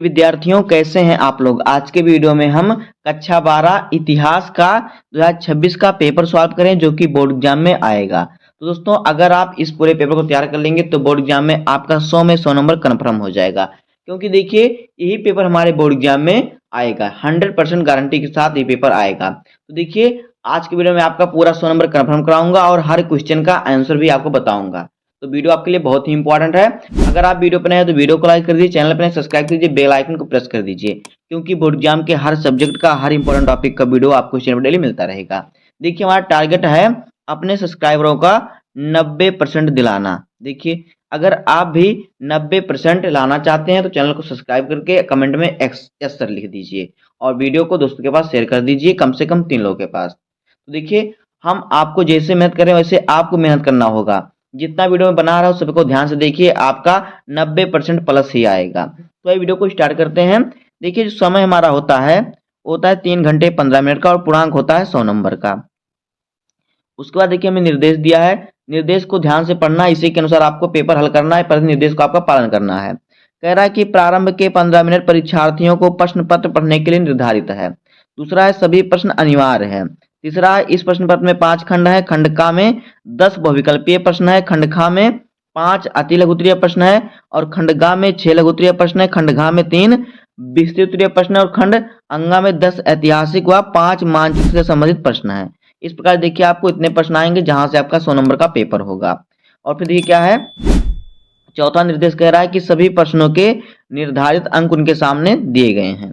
विद्यार्थियों, कैसे हैं आप लोग। आज के वीडियो में हम कक्षा 12 इतिहास का 2026 का पेपर सॉल्व करें जो कि बोर्ड एग्जाम में आएगा। तो दोस्तों, अगर आप इस पूरे पेपर को तैयार कर लेंगे तो बोर्ड एग्जाम में आपका 100 में 100 नंबर कन्फर्म हो जाएगा, क्योंकि देखिए यही पेपर हमारे बोर्ड एग्जाम में आएगा। 100% गारंटी के साथ ये पेपर आएगा। तो देखिए आज के वीडियो में आपका पूरा 100 नंबर कन्फर्म कराऊंगा और हर क्वेश्चन का आंसर भी आपको बताऊंगा। तो वीडियो आपके लिए बहुत ही इंपॉर्टेंट है। अगर आप वीडियो पर नए हैं तो वीडियो को लाइक कर दीजिए, चैनल पर नए सब्सक्राइब कीजिए, बेल आइकन को प्रेस कर दीजिए, क्योंकि बोर्ड एग्जाम के हर सब्जेक्ट का हर इंपॉर्टेंट टॉपिक का वीडियो आपको चैनल पर डेली मिलता रहेगा। देखिए हमारा टारगेट है अपने सब्सक्राइबरों का 90% दिलाना। देखिए अगर आप भी 90% लाना चाहते हैं तो चैनल को सब्सक्राइब करके कमेंट में यस सर लिख दीजिए और वीडियो को दोस्तों के पास शेयर कर दीजिए, कम से कम 3 लोगों के पास। तो देखिए हम आपको जैसे मेहनत करें वैसे आपको मेहनत करना होगा। जितना वीडियो में बना रहा हूं सबको ध्यान से देखिए, आपका 90% प्लस ही आएगा। तो ये वीडियो को स्टार्ट करते हैं। देखिए जो समय हमारा होता है 3 घंटे 15 मिनट का और पूर्णांक होता है 100 नंबर का। उसके बाद देखिए हमें निर्देश दिया है, निर्देश को ध्यान से पढ़ना है, इसी के अनुसार आपको पेपर हल करना है, पर निर्देश को आपका पालन करना है। कह रहा है कि प्रारंभ के 15 मिनट परीक्षार्थियों को प्रश्न पत्र पढ़ने के लिए निर्धारित है। दूसरा है सभी प्रश्न अनिवार्य है। तीसरा है इस प्रश्न पत्र में 5 खंड है, खंड का में 10 बहुविकल्पीय प्रश्न है, खंड खा में 5 अति लघु उत्तरीय प्रश्न है और खंड गा में 6 लघु उत्तरीय प्रश्न है, खंड घा में 3 विस्तृत उत्तरीय प्रश्न है और खंड अंगा में 10 ऐतिहासिक व 5 मानचित्र से संबंधित प्रश्न है। इस प्रकार देखिए आपको इतने प्रश्न आएंगे जहां से आपका 100 नंबर का पेपर होगा। और फिर देखिए क्या है, चौथा निर्देश कह रहा है कि सभी प्रश्नों के निर्धारित अंक उनके सामने दिए गए हैं।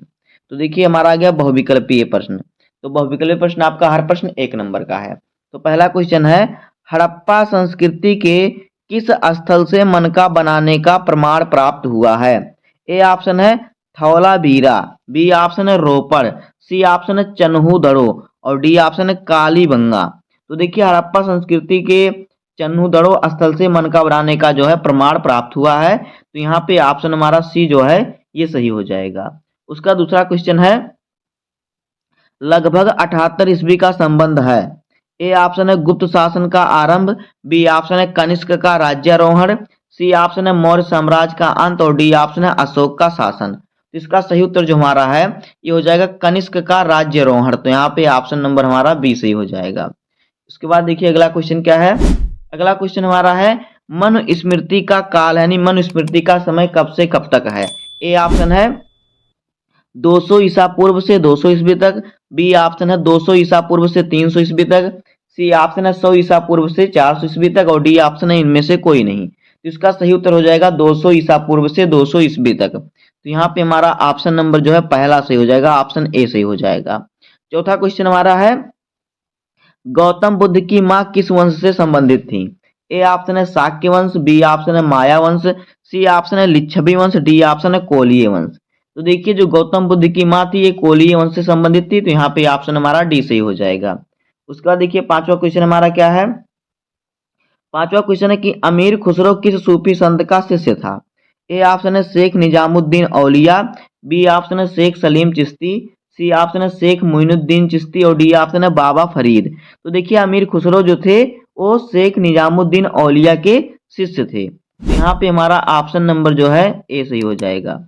तो देखिए हमारा आ गया बहुविकल्पीय प्रश्न। तो बहुविकल्पीय प्रश्न आपका हर प्रश्न 1 नंबर का है। तो पहला क्वेश्चन है, हड़प्पा संस्कृति के किस स्थल से मनका बनाने का प्रमाण प्राप्त हुआ है। ए ऑप्शन है धौलावीरा, बी ऑप्शन है रोपड़, सी ऑप्शन है चन्हूदड़ो और डी ऑप्शन है कालीबंगा। तो देखिए हड़प्पा संस्कृति के चन्हूदड़ो स्थल से मनका बनाने का जो है प्रमाण प्राप्त हुआ है। तो यहाँ पे ऑप्शन हमारा सी जो है ये सही हो जाएगा। उसका दूसरा क्वेश्चन है, लगभग 78 ईस्वी का संबंध है। ए ऑप्शन है गुप्त शासन का आरंभ, बी ऑप्शन है कनिष्क का राज्यारोहण, सी ऑप्शन है मौर्य साम्राज्य का अंत और डी ऑप्शन है अशोक का शासन। तो इसका सही उत्तर जो हमारा है ये हो जाएगा कनिष्क का राज्यारोहण। तो यहाँ पे ऑप्शन नंबर हमारा बी सही हो जाएगा। उसके बाद देखिए अगला क्वेश्चन क्या है, अगला क्वेश्चन हमारा है मनुस्मृति का काल यानी मनुस्मृति का समय कब से कब तक है। ए ऑप्शन है 200 ईसा पूर्व से 200 ईस्वी तक, बी ऑप्शन है 200 ईसा पूर्व से 300 ईस्वी तक, सी ऑप्शन है 100 ईसा पूर्व से 400 ईस्वी तक और डी ऑप्शन है इनमें से कोई नहीं। तो इसका सही उत्तर हो जाएगा 200 ईसा पूर्व से 200 ईस्वी तक। तो यहाँ पे हमारा ऑप्शन नंबर जो है पहला सही हो जाएगा, ऑप्शन ए सही हो जाएगा। चौथा क्वेश्चन हमारा है, गौतम बुद्ध की मां किस वंश से संबंधित थी। ए ऑप्शन है शाक्य वंश, बी ऑप्शन है माया वंश, सी ऑप्शन है लिच्छवी वंश, डी ऑप्शन है कोलीय वंश। तो देखिए जो गौतम बुद्ध की मां थी ये कोलीय वंश से संबंधित थी। तो यहाँ पे ऑप्शन हमारा डी सही हो जाएगा। उसके बाद देखिए पांचवा क्वेश्चन हमारा क्या है, पांचवा क्वेश्चन है कि अमीर खुसरो किस सूफी संत का शिष्य था। ए ऑप्शन है शेख निजामुद्दीन औलिया, बी ऑप्शन है शेख सलीम चिश्ती, सी ऑप्शन है शेख मोइनुद्दीन चिश्ती और डी ऑप्शन है बाबा फरीद। तो देखिए अमीर खुसरो जो थे वो शेख निजामुद्दीन औलिया के शिष्य थे। तो यहाँ पे हमारा ऑप्शन नंबर जो है ए सही हो जाएगा।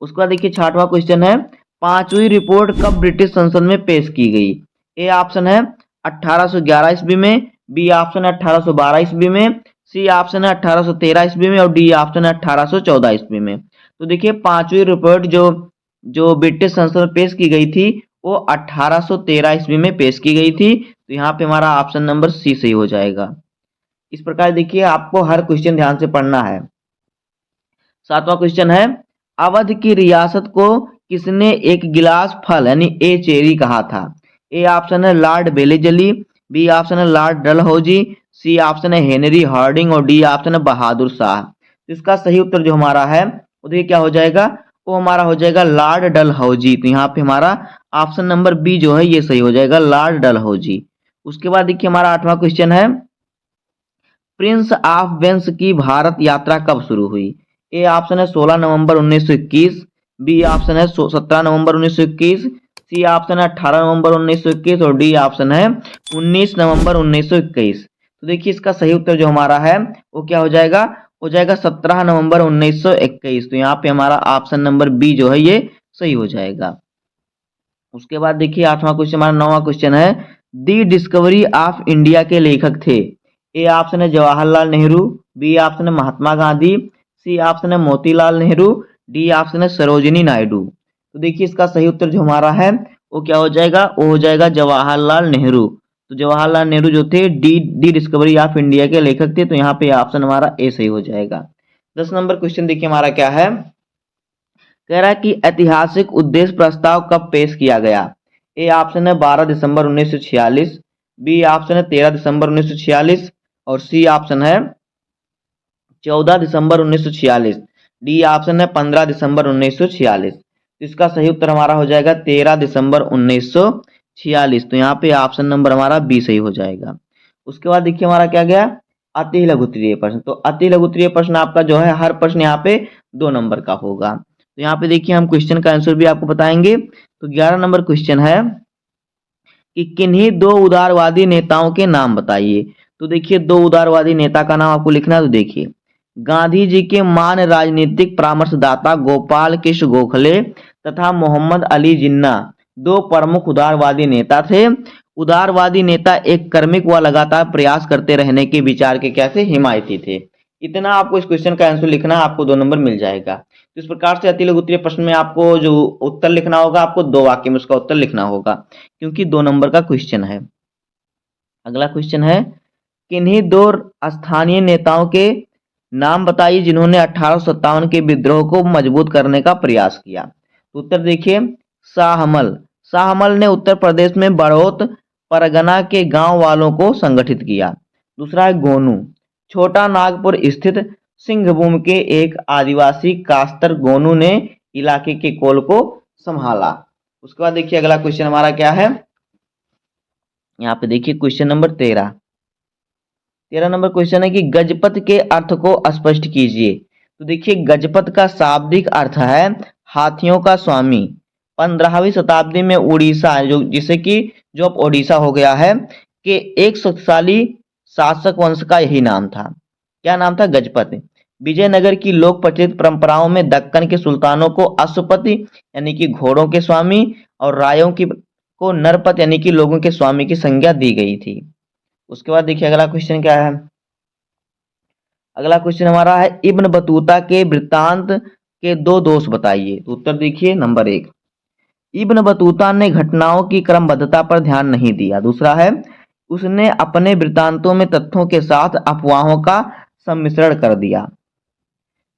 उसके बाद देखिए छठवां क्वेश्चन है, पांचवी रिपोर्ट कब ब्रिटिश संसद में पेश की गई। ए ऑप्शन है 1811 ईस्वी में, बी ऑप्शन है 1812 ईस्वी में, सी ऑप्शन है 1813 ईस्वी में और डी ऑप्शन है 1814 ईस्वी में। तो देखिए पांचवी रिपोर्ट जो ब्रिटिश संसद में पेश की गई थी वो 1813 ईस्वी में पेश की गई थी। तो यहाँ पे हमारा ऑप्शन नंबर सी सही हो जाएगा। इस प्रकार देखिए आपको हर क्वेश्चन ध्यान से पढ़ना है। सातवां क्वेश्चन है, अवध की रियासत को किसने एक गिलास फल यानी ए चेरी कहा था। ए ऑप्शन है लॉर्ड बेलेजली, बी ऑप्शन है लॉर्ड डलहौजी, सी ऑप्शन है हेनरी हार्डिंग और डी ऑप्शन है बहादुर शाह। इसका सही उत्तर जो हमारा है वो देखिए क्या हो जाएगा, वो हमारा हो जाएगा लॉर्ड डलहौजी। तो यहाँ पे हमारा ऑप्शन नंबर बी जो है ये सही हो जाएगा, लॉर्ड डलहौजी। उसके बाद देखिए हमारा आठवां क्वेश्चन है, प्रिंस ऑफ वेल्स की भारत यात्रा कब शुरू हुई। ए ऑप्शन है 16 नवंबर 1921, बी ऑप्शन है 17 नवंबर 1921, सी ऑप्शन है 18 नवंबर 1921 और डी ऑप्शन है 19 नवंबर 1921। तो देखिए इसका सही उत्तर जो हमारा है वो क्या हो जाएगा, हो जाएगा 17 नवंबर 1921। तो यहाँ पे हमारा ऑप्शन नंबर बी जो है ये सही हो जाएगा। उसके बाद देखिए 8वां क्वेश्चन, हमारा 9वां क्वेश्चन है, दी डिस्कवरी ऑफ इंडिया के लेखक थे। ए ऑप्शन है जवाहरलाल नेहरू, बी ऑप्शन है महात्मा गांधी, सी ऑप्शन है मोतीलाल नेहरू, डी ऑप्शन है सरोजिनी नायडू। तो देखिए इसका सही उत्तर जो हमारा है वो क्या हो जाएगा, वो हो जाएगा जवाहरलाल नेहरू। तो जवाहरलाल नेहरू जो थे D D discovery of India के लेखक थे। तो यहाँ पे ऑप्शन हमारा ए सही हो जाएगा। 10 नंबर क्वेश्चन देखिए हमारा क्या है, कह रहा है कि ऐतिहासिक उद्देश्य प्रस्ताव कब पेश किया गया। ए ऑप्शन है 12 दिसंबर 1946, बी ऑप्शन है 13 दिसंबर 1946 और सी ऑप्शन है 14 दिसंबर 1946, डी ऑप्शन है 15 दिसंबर 1946। तो इसका सही उत्तर हमारा हो जाएगा 13 दिसंबर 1946। तो यहाँ पे ऑप्शन नंबर हमारा बी सही हो जाएगा। उसके बाद देखिए हमारा क्या गया, अति लघुत्तरीय प्रश्न। तो अति लघुत्तरीय प्रश्न आपका जो है हर प्रश्न यहाँ पे 2 नंबर का होगा। तो यहाँ पे देखिए हम क्वेश्चन का आंसर भी आपको बताएंगे। तो 11 नंबर क्वेश्चन है कि किन्हीं 2 उदारवादी नेताओं के नाम बताइए। तो देखिए 2 उदारवादी नेता का नाम आपको लिखना है। तो देखिए गांधी जी के मान राजनीतिक परामर्शदाता गोपाल कृष्ण गोखले तथा मोहम्मद अली जिन्ना 2 प्रमुख उदारवादी नेता थे। उदारवादी नेता एक कर्मिक व लगातार प्रयास करते रहने के विचार के कैसे हिमायती थे। इतना आपको इस क्वेश्चन का आंसर लिखना है, आपको 2 नंबर मिल जाएगा। तो इस प्रकार से अति लघु उत्तरीय प्रश्न में आपको जो उत्तर लिखना होगा, आपको 2 वाक्य में उसका उत्तर लिखना होगा, क्योंकि 2 नंबर का क्वेश्चन है। अगला क्वेश्चन है, किन्हीं 2 स्थानीय नेताओं के नाम बताइए जिन्होंने 1857 के विद्रोह को मजबूत करने का प्रयास किया। तो उत्तर देखिए, शाहमल। शाहमल ने उत्तर प्रदेश में बड़ौत परगना के गांव वालों को संगठित किया। दूसरा है गोनू। छोटा नागपुर स्थित सिंहभूम के एक आदिवासी कास्तर गोनू ने इलाके के कोल को संभाला। उसके बाद देखिए अगला क्वेश्चन हमारा क्या है, यहाँ पे देखिए क्वेश्चन नंबर 13। 13 नंबर क्वेश्चन है कि गजपत के अर्थ को स्पष्ट कीजिए। तो देखिए गजपत का शाब्दिक अर्थ है हाथियों का स्वामी। 15वीं शताब्दी में उड़ीसा जो जिसे कि जो अब ओडिशा हो गया है कि एक शक्तिशाली शासक वंश का यही नाम था। क्या नाम था, गजपत। विजयनगर की लोक प्रचलित परंपराओं में दक्कन के सुल्तानों को अश्वपति यानी कि घोड़ों के स्वामी और रायों की को नरपत यानी कि लोगों के स्वामी की संज्ञा दी गई थी। उसके बाद देखिए अगला क्वेश्चन क्या है, अगला क्वेश्चन हमारा है इब्न बतूता के वृत्तांत के 2 दोष बताइए। तो उत्तर देखिए नंबर 1, इब्न बतूता ने घटनाओं की क्रमबद्धता पर ध्यान नहीं दिया। दूसरा है उसने अपने वृत्तांतों में तथ्यों के साथ अफवाहों का सम्मिश्रण कर दिया।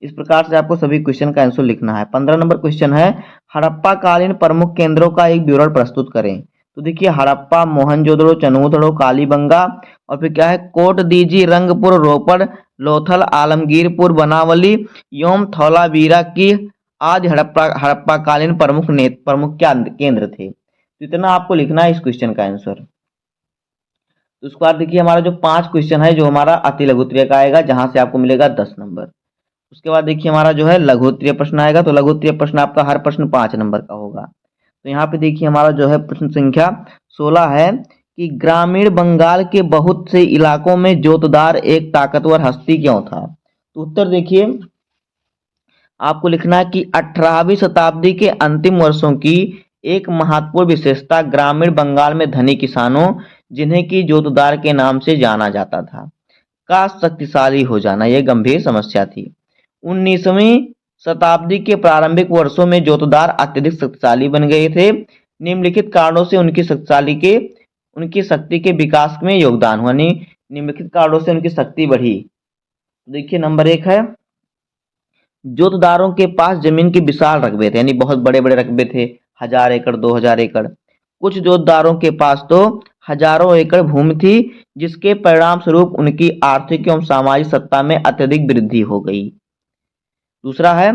इस प्रकार से आपको सभी क्वेश्चन का आंसर लिखना है। 15 नंबर क्वेश्चन है हड़प्पा कालीन प्रमुख केंद्रों का एक विवरण प्रस्तुत करें। तो देखिए हड़प्पा, मोहनजोदड़ो, चनूथड़ो, कालीबंगा और फिर क्या है कोट दीजी, रंगपुर, रोपड़, लोथल, आलमगीरपुर, बनावली एवं थौलावीरा की आज हड़प्पा कालीन प्रमुख क्या केंद्र थे। तो इतना आपको लिखना है इस क्वेश्चन का आंसर। तो उसके बाद देखिए हमारा जो 5 क्वेश्चन है जो हमारा अति लघु उत्तरीय का आएगा, जहां से आपको मिलेगा 10 नंबर। उसके बाद देखिए हमारा जो है लघु उत्तरीय प्रश्न आएगा। तो लघु उत्तरीय प्रश्न आपका हर प्रश्न 5 नंबर का होगा। तो यहाँ पे देखिए हमारा जो है प्रश्न संख्या 16 है कि ग्रामीण बंगाल के बहुत से इलाकों में जोतदार एक ताकतवर हस्ती क्यों था। तो उत्तर देखिए आपको लिखना है कि 18वीं शताब्दी के अंतिम वर्षों की एक महत्वपूर्ण विशेषता ग्रामीण बंगाल में धनी किसानों, जिन्हें की जोतदार के नाम से जाना जाता था, का शक्तिशाली हो जाना यह गंभीर समस्या थी। 19वीं शताब्दी के प्रारंभिक वर्षों में जोतदार अत्यधिक शक्तिशाली बन गए थे। निम्नलिखित कारणों से उनकी शक्ति के विकास में योगदान हुआ। निम्नलिखित कारणों से उनकी शक्ति बढ़ी। देखिए नंबर 1 है जोतदारों के पास जमीन के विशाल रकबे थे, यानी बहुत बड़े बड़े रकबे थे, 1000 एकड़ 2000 एकड़। कुछ जोतदारों के पास तो हजारों एकड़ भूमि थी, जिसके परिणाम स्वरूप उनकी आर्थिक एवं सामाजिक सत्ता में अत्यधिक वृद्धि हो गई। दूसरा है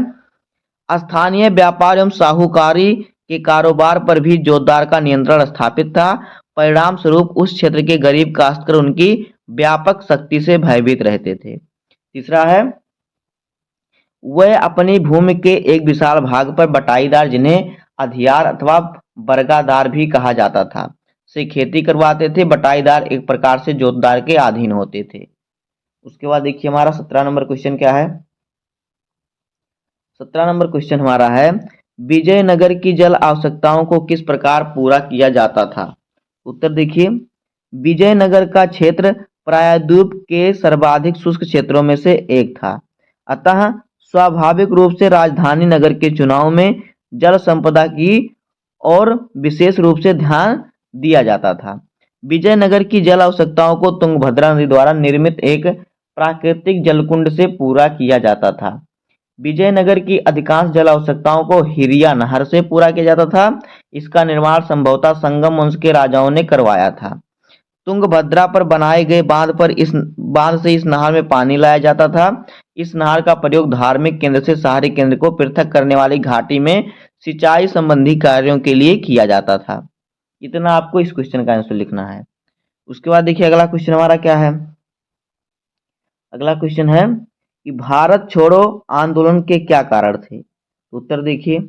स्थानीय व्यापार एवं साहूकारी के कारोबार पर भी जोतदार का नियंत्रण स्थापित था। परिणाम स्वरूप उस क्षेत्र के गरीब काश्तकार उनकी व्यापक शक्ति से भयभीत रहते थे। तीसरा है वह अपनी भूमि के एक विशाल भाग पर बटाईदार, जिन्हें अधियार अथवा बरगादार भी कहा जाता था, से खेती करवाते थे। बटाईदार एक प्रकार से जोतदार के अधीन होते थे। उसके बाद देखिए हमारा 17 नंबर क्वेश्चन क्या है। 17 नंबर क्वेश्चन हमारा है, विजयनगर की जल आवश्यकताओं को किस प्रकार पूरा किया जाता था। उत्तर देखिए, विजयनगर का क्षेत्र प्रायद्वीप के सर्वाधिक शुष्क क्षेत्रों में से एक था, अतः स्वाभाविक रूप से राजधानी नगर के चुनाव में जल संपदा की और विशेष रूप से ध्यान दिया जाता था। विजयनगर की जल आवश्यकताओं को तुंगभद्रा नदी द्वारा निर्मित एक प्राकृतिक जलकुंड से पूरा किया जाता था। विजयनगर की अधिकांश जल आवश्यकताओं को हिरिया नहर से पूरा किया जाता था। इसका निर्माण संभवतः संगम वंश के राजाओं ने करवाया था। तुंगभद्रा पर बनाए गए बांध से इस नहर में पानी लाया जाता था। इस नहर का प्रयोग धार्मिक केंद्र से शहरी केंद्र को पृथक करने वाली घाटी में सिंचाई संबंधी कार्यों के लिए किया जाता था। इतना आपको इस क्वेश्चन का आंसर लिखना है। उसके बाद देखिए अगला क्वेश्चन हमारा क्या है। अगला क्वेश्चन है कि भारत छोड़ो आंदोलन के क्या कारण थे। उत्तर देखिए,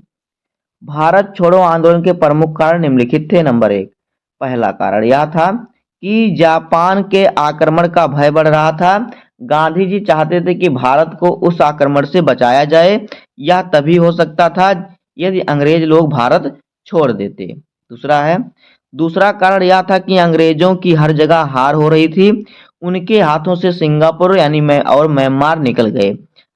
भारत छोड़ो आंदोलन के प्रमुख कारण निम्नलिखित थे। नंबर 1, पहला कारण यह था कि जापान के आक्रमण का भय बढ़ रहा था। गांधी जी चाहते थे कि भारत को उस आक्रमण से बचाया जाए। यह तभी हो सकता था यदि अंग्रेज लोग भारत छोड़ देते। दूसरा कारण यह था कि अंग्रेजों की हर जगह हार हो रही थी। उनके हाथों से सिंगापुर और म्यांमार निकल गए।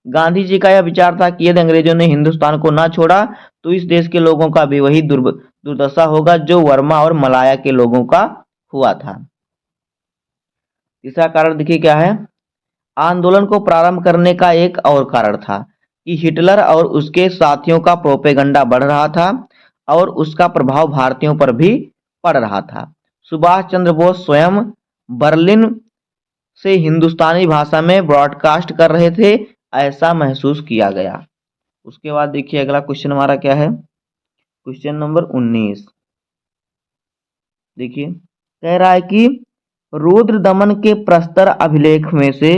गांधी जी का यह विचार था कि यदि अंग्रेजों ने हिंदुस्तान को न छोड़ा तो इस देश के लोगों का भी वही दुर्दशा होगा जो वर्मा और मलाया के लोगों का हुआ था। तीसरा कारण देखिए क्या है। आंदोलन को प्रारंभ करने का एक और कारण था कि हिटलर और उसके साथियों का प्रोपेगेंडा बढ़ रहा था और उसका प्रभाव भारतीयों पर भी पड़ रहा था। सुभाष चंद्र बोस स्वयं बर्लिन से हिंदुस्तानी भाषा में ब्रॉडकास्ट कर रहे थे, ऐसा महसूस किया गया। उसके बाद देखिए अगला क्वेश्चन हमारा क्या है। क्वेश्चन नंबर 19 देखिए, कह रहा है कि रुद्र दमन के प्रस्तर अभिलेख में से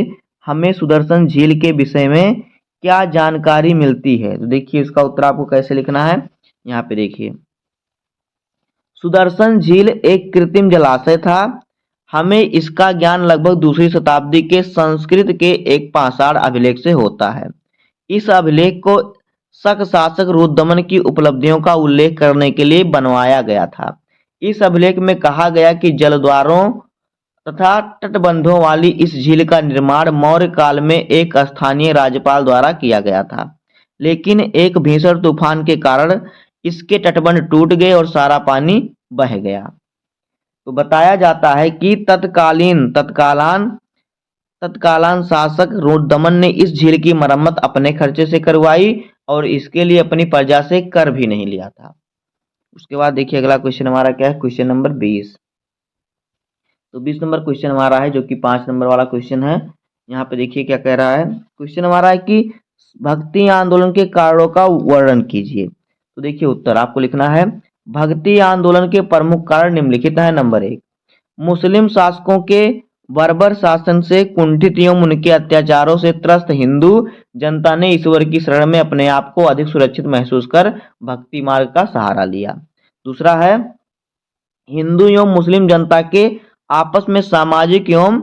हमें सुदर्शन झील के विषय में क्या जानकारी मिलती है। तो देखिए इसका उत्तर आपको कैसे लिखना है। यहाँ पे देखिए, सुदर्शन झील एक कृत्रिम जलाशय था। हमें इसका ज्ञान लगभग दूसरी शताब्दी के संस्कृत के एक पाषाण अभिलेख से होता है। इस अभिलेख को शक शासक रुद्रदमन की उपलब्धियों का उल्लेख करने के लिए बनवाया गया था। इस अभिलेख में कहा गया कि जलद्वारों तथा तटबंधों वाली इस झील का निर्माण मौर्य काल में एक स्थानीय राज्यपाल द्वारा किया गया था, लेकिन एक भीषण तूफान के कारण इसके तटबंध टूट गए और सारा पानी बह गया। तो बताया जाता है कि तत्कालीन शासक रुद्रदमन ने इस झील की मरम्मत अपने खर्चे से करवाई और इसके लिए अपनी प्रजा से कर भी नहीं लिया था। उसके बाद देखिए अगला क्वेश्चन हमारा क्या है। Question number 20। तो 20 नंबर क्वेश्चन हमारा है जो कि 5 नंबर वाला क्वेश्चन है। यहाँ पे देखिए क्या कह रहा है। क्वेश्चन हमारा है कि भक्ति आंदोलन के कारणों का वर्णन कीजिए। तो देखिए उत्तर आपको लिखना है, भक्ति आंदोलन के प्रमुख कारण निम्नलिखित है। नंबर 1, मुस्लिम शासकों के बर्बर शासन से कुंठित एवं उनके अत्याचारों से त्रस्त हिंदू जनता ने ईश्वर की शरण में अपने आप को अधिक सुरक्षित महसूस कर भक्ति मार्ग का सहारा लिया। दूसरा है, हिंदू एवं मुस्लिम जनता के आपस में सामाजिक एवं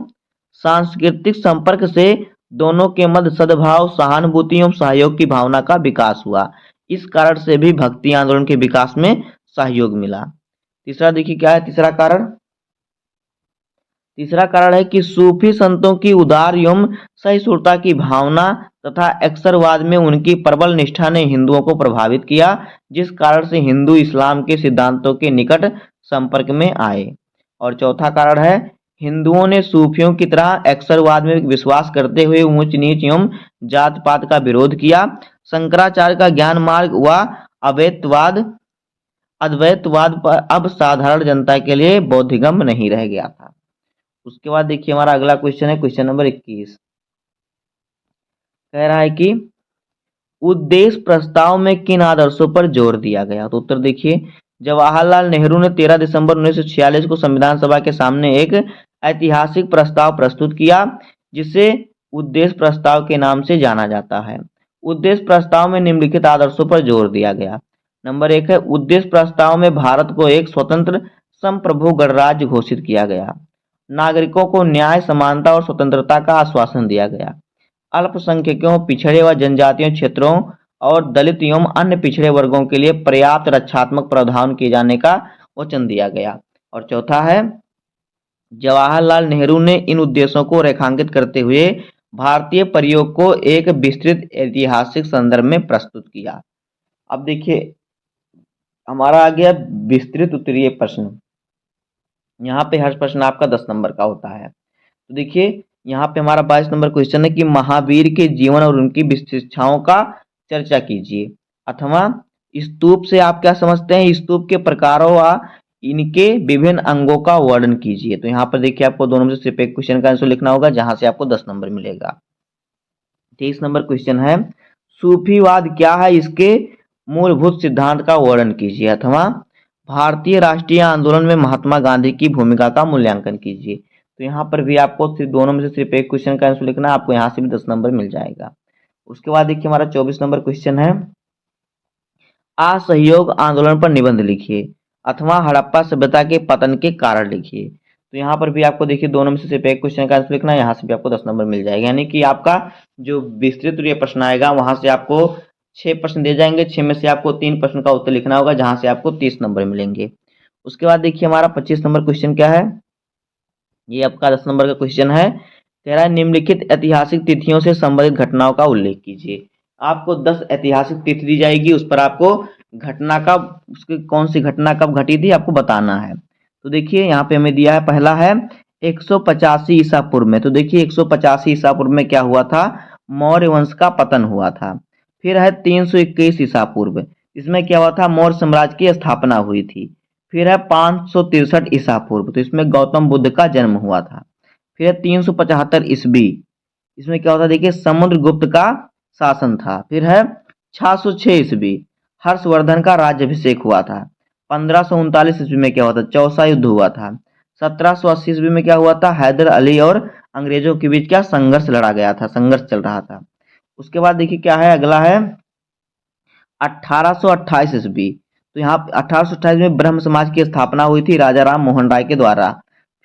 सांस्कृतिक संपर्क से दोनों के मध्य सद्भाव, सहानुभूति एवं सहयोग की भावना का विकास हुआ। इस कारण से भी भक्ति आंदोलन के विकास में सहयोग मिला। तीसरा देखिए क्या है। तीसरा कारण है कि सूफी संतों की उदार एवं सहिष्णुता की भावना तथा अक्सरवाद में उनकी प्रबल निष्ठा ने हिंदुओं को प्रभावित किया, जिस कारण से हिंदू इस्लाम के सिद्धांतों के निकट संपर्क में आए। और चौथा कारण है, हिंदुओं ने सूफियों की तरह अक्सरवाद में विश्वास करते हुए ऊंच नीच एवं जात पात का विरोध किया। शंकराचार्य का ज्ञान मार्ग व अद्वैतवाद पर अब साधारण जनता के लिए बोधगम्य नहीं रह गया था। उसके बाद देखिए हमारा अगला क्वेश्चन है। क्वेश्चन नंबर 21 कह रहा है कि उद्देश्य प्रस्ताव में किन आदर्शों पर जोर दिया गया। तो उत्तर देखिए, जवाहरलाल नेहरू ने 13 दिसंबर 1946 को संविधान सभा के सामने एक ऐतिहासिक प्रस्ताव प्रस्तुत किया, जिसे उद्देश्य प्रस्ताव के नाम से जाना जाता है। उद्देश्य प्रस्ताव में निम्नलिखित आदर्शों पर जोर दिया गया। नंबर 1 है, उद्देश्य प्रस्ताव में भारत को एक स्वतंत्र संप्रभु गणराज्य घोषित किया गया। नागरिकों को न्याय, समानता और स्वतंत्रता का आश्वासन दिया गया। अल्पसंख्यकों, पिछड़े व जनजातीय क्षेत्रों और दलित एवं अन्य पिछड़े वर्गों के लिए पर्याप्त रक्षात्मक प्रावधान किए जाने का वचन दिया गया। और चौथा है, जवाहरलाल नेहरू ने इन उद्देश्यों को रेखांकित करते हुए भारतीय प्रयोग को एक विस्तृत ऐतिहासिक संदर्भ में प्रस्तुत किया। अब देखिए हमारा आ गया विस्तृत उत्तरीय प्रश्न। यहाँ पे हर प्रश्न आपका 10 नंबर का होता है। तो देखिए यहाँ पे हमारा 22 नंबर क्वेश्चन है कि महावीर के जीवन और उनकी विशिष्टताओं का चर्चा कीजिए। अथवा स्तूप से आप क्या समझते हैं, स्तूप के प्रकारों व इनके विभिन्न अंगों का वर्णन कीजिए। तो यहाँ पर देखिए आपको दोनों में से सिर्फ एक क्वेश्चन का आंसर लिखना होगा, जहां से आपको 10 नंबर मिलेगा। 23 नंबर क्वेश्चन है, सूफीवाद क्या है, इसके मूलभूत सिद्धांत का वर्णन कीजिए। अथवा भारतीय राष्ट्रीय आंदोलन में महात्मा गांधी की भूमिका का मूल्यांकन कीजिए। तो यहाँ पर भी आपको सिर्फ दोनों में से सिर्फ एक क्वेश्चन का आंसर लिखना है, आपको यहाँ से भी 10 नंबर मिल जाएगा। उसके बाद देखिए हमारा 24 नंबर क्वेश्चन है, असहयोग आंदोलन पर निबंध लिखिए अथवा हड़प्पा सभ्यता के पतन के कारण लिखिए। तो यहाँ पर भी आपको देखिए दोनों में से सिर्फ एक क्वेश्चन का आंसर लिखना है, यहाँ से भी आपको 10 नंबर मिल जाएगा। यानी कि आपका जो विस्तृत ये प्रश्न आएगा वहां से आपको 6 प्रश्न दिए जाएंगे, 6 में से आपको 3 प्रश्न का उत्तर लिखना होगा, जहां से आपको 30 नंबर मिलेंगे। उसके बाद देखिए हमारा 25 नंबर क्वेश्चन क्या है, ये आपका 10 नंबर का क्वेश्चन है, कह रहा है निम्नलिखित ऐतिहासिक तिथियों से संबंधित घटनाओं का उल्लेख कीजिए। आपको 10 ऐतिहासिक तिथि दी जाएगी, उस पर आपको घटना का उसकी कौन सी घटना कब घटी थी आपको बताना है। तो देखिए यहाँ पे हमें दिया है, पहला है 185 ईसा पूर्व में। तो देखिए 185 ईसा पूर्व में क्या हुआ था, मौर्य वंश का पतन हुआ था। फिर है 321 ईसा पूर्व, इसमें क्या हुआ था, मौर्य साम्राज्य की स्थापना हुई थी। फिर है 563 ईसा पूर्व, तो इसमें गौतम बुद्ध का जन्म हुआ था। फिर है 375 ईस्वी, इसमें क्या होता है देखिए समुद्रगुप्त का शासन था। फिर है 606 ईस्वी, हर्षवर्धन का राज्यभिषेक हुआ था। 1539 ईस्वी में क्या हुआ था, चौसा युद्ध हुआ था। 1780 ईस्वी में क्या हुआ था, हैदर अली और अंग्रेजों के बीच क्या संघर्ष लड़ा गया था, संघर्ष चल रहा था। उसके बाद देखिए क्या है, अगला है 1828 ईस्वी। तो यहाँ 1828 में ब्रह्म समाज की स्थापना हुई थी राजा राम मोहन राय के द्वारा।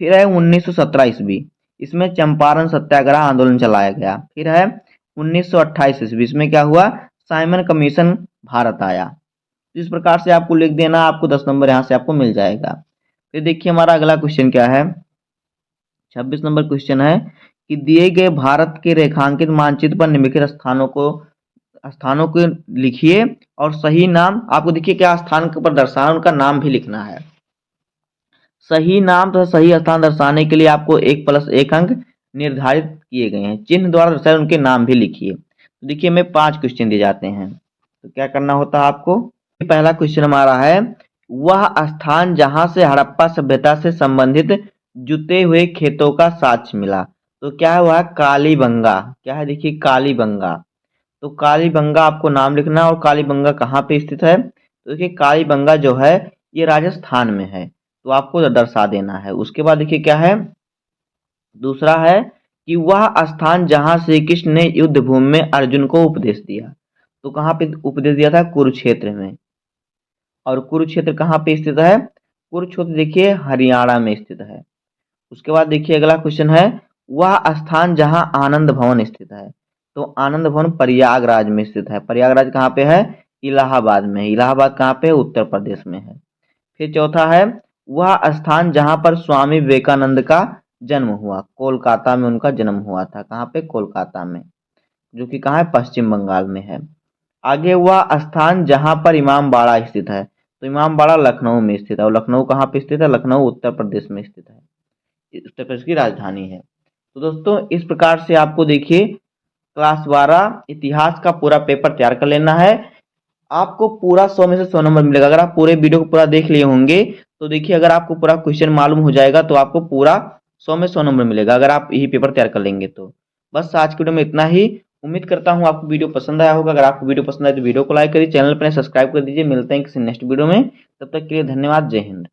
फिर है 1917 ईस्वी, इसमें चंपारण सत्याग्रह आंदोलन चलाया गया। फिर है 1928 ईस्वी, इसमें क्या हुआ, साइमन कमीशन भारत आया। इस प्रकार से आपको लिख देना, आपको 10 नंबर यहाँ से आपको मिल जाएगा। फिर देखिए हमारा अगला क्वेश्चन क्या है, 26 नंबर क्वेश्चन है कि दिए गए भारत के रेखांकित मानचित्र पर निम्नलिखित स्थानों को लिखिए और सही नाम, आपको देखिए क्या स्थान पर दर्शाना, उनका नाम भी लिखना है। सही नाम तथा सही स्थान दर्शाने के लिए आपको 1+1 अंक निर्धारित किए गए हैं। चिन्ह द्वारा दर्शाए उनके नाम भी लिखिए। तो देखिए हमें 5 क्वेश्चन दिए जाते हैं, तो क्या करना होता है आपको। पहला क्वेश्चन हमारा है, वह स्थान जहां से हड़प्पा सभ्यता से संबंधित जुते हुए खेतों का साक्ष्य मिला। तो क्या है, वह कालीबंगा। क्या है देखिए कालीबंगा। तो कालीबंगा आपको नाम लिखना है, और कालीबंगा कहाँ पे स्थित है, तो देखिए कालीबंगा जो है ये राजस्थान में है, तो आपको दर्शा देना है। उसके बाद देखिए क्या है, दूसरा है कि वह स्थान जहां श्री कृष्ण ने युद्ध भूमि में अर्जुन को उपदेश दिया। तो कहाँ पे उपदेश दिया था, कुरुक्षेत्र में। और कुरुक्षेत्र कहाँ पे स्थित है, कुरुक्षेत्र देखिए हरियाणा में स्थित है। उसके बाद देखिए अगला क्वेश्चन है, वह स्थान जहां आनंद भवन स्थित है। तो आनंद भवन प्रयागराज में स्थित है। प्रयागराज कहाँ पे है, इलाहाबाद में। इलाहाबाद कहाँ पे है, उत्तर प्रदेश में है। फिर चौथा है, वह स्थान जहां पर स्वामी विवेकानंद का जन्म हुआ। कोलकाता में उनका जन्म हुआ था। कहाँ पे, कोलकाता में, जो कि कहाँ है, पश्चिम बंगाल में है। आगे, वह स्थान जहां पर इमामबाड़ा स्थित है। तो इमामबाड़ा लखनऊ में स्थित है। और लखनऊ कहाँ पे स्थित है, लखनऊ उत्तर प्रदेश में स्थित है, उत्तर प्रदेश की राजधानी है। तो दोस्तों इस प्रकार से आपको देखिए क्लास 12 इतिहास का पूरा पेपर तैयार कर लेना है। आपको पूरा 100 में से 100 नंबर मिलेगा अगर आप पूरे वीडियो को पूरा देख लिए होंगे। तो देखिए अगर आपको पूरा क्वेश्चन मालूम हो जाएगा तो आपको पूरा 100 में 100 नंबर मिलेगा, अगर आप यही पेपर तैयार कर लेंगे तो। बस आज की वीडियो में इतना ही। उम्मीद करता हूँ आपको वीडियो पसंद आया होगा। अगर आपको वीडियो पसंद आए तो वीडियो को लाइक करिए, चैनल पर सब्सक्राइब कर दीजिए। मिलते हैं किसी नेक्स्ट वीडियो में, तब तक के लिए धन्यवाद। जय हिंद।